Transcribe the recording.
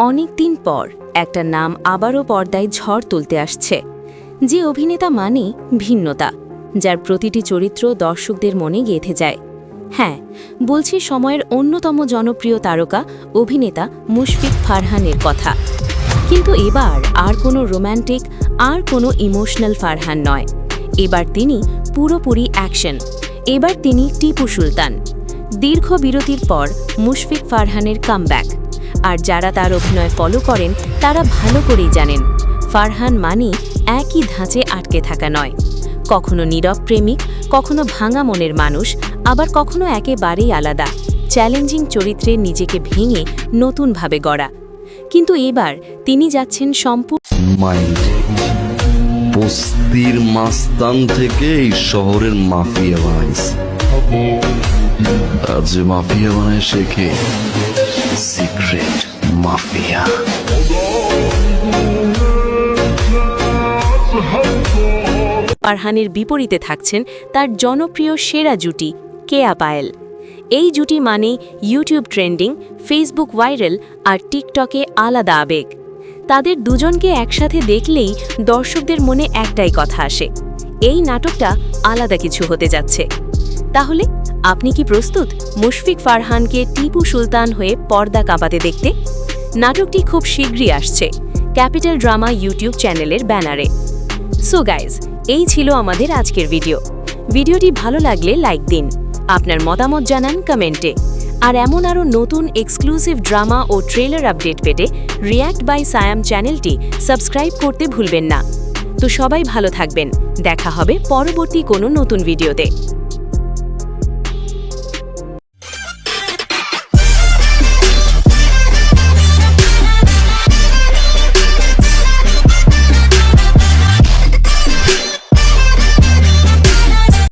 অনেক দিন পর একটা নাম আবারও পর্দায় ঝড় তুলতে আসছে, যে অভিনেতা মানে ভিন্নতা, যার প্রতিটি চরিত্র দর্শকদের মনে গেঁথে যায়। হ্যাঁ, বলছি সময়ের অন্যতম জনপ্রিয় তারকা অভিনেতা মুশফিক ফারহানের কথা। কিন্তু এবার আর কোনো রোম্যান্টিক আর কোনো ইমোশনাল ফারহান নয়। এবার তিনি পুরোপুরি অ্যাকশন। এবার তিনি টিপু সুলতান। দীর্ঘ বিরতির পর মুশফিক ফারহানের কামব্যাক। আর যারা তার অভিনয় ফলো করেন তারা ভালো করেই জানেন, ফারহান মানি একই ধাঁচে আটকে থাকা নয়। কখনো নীরব প্রেমিক, কখনো ভাঙা মনের মানুষ, আবার কখনো একেবারেই আলাদা চ্যালেঞ্জিং চরিত্রে নিজেকে ভেঙে নতুনভাবে গড়া। কিন্তু এবার তিনি যাচ্ছেন বস্তির মাস্তান থেকে এই শহরের মাফিয়া বানাইছে। আর যে মাফিয়া বানায় শেখে সিক্রেট মাফিয়া। ফারহানের বিপরীতে থাকছেন তার জনপ্রিয় সেরা জুটি কেয়া পায়েল। এই জুটি মানে ইউটিউব ট্রেন্ডিং, ফেসবুক ভাইরাল আর টিকটকে আলাদা আবেগ। তাদের দুজনকে একসাথে দেখলেই দর্শকদের মনে একটাই কথা আসে, এই নাটকটা আলাদা কিছু হতে যাচ্ছে। তাহলে আপনি কি প্রস্তুত মুশফিক ফারহানকে টিপু সুলতান হয়ে পর্দা কাঁপাতে দেখতে? নাটকটি খুব শীঘ্রই আসছে ক্যাপিটাল ড্রামা ইউটিউব চ্যানেলের ব্যানারে। সো গাইজ, এই ছিল আমাদের আজকের ভিডিওটি ভালো লাগলে লাইক দিন, আপনার মতামত জানান কমেন্টে। আর এমন আরও নতুন এক্সক্লুসিভ ড্রামা ও ট্রেলার আপডেট পেতে রিয়্যাক্ট বাই সায়াম চ্যানেলটি সাবস্ক্রাইব করতে ভুলবেন না। তো সবাই ভালো থাকবেন, দেখা হবে পরবর্তী কোনো নতুন ভিডিওতে।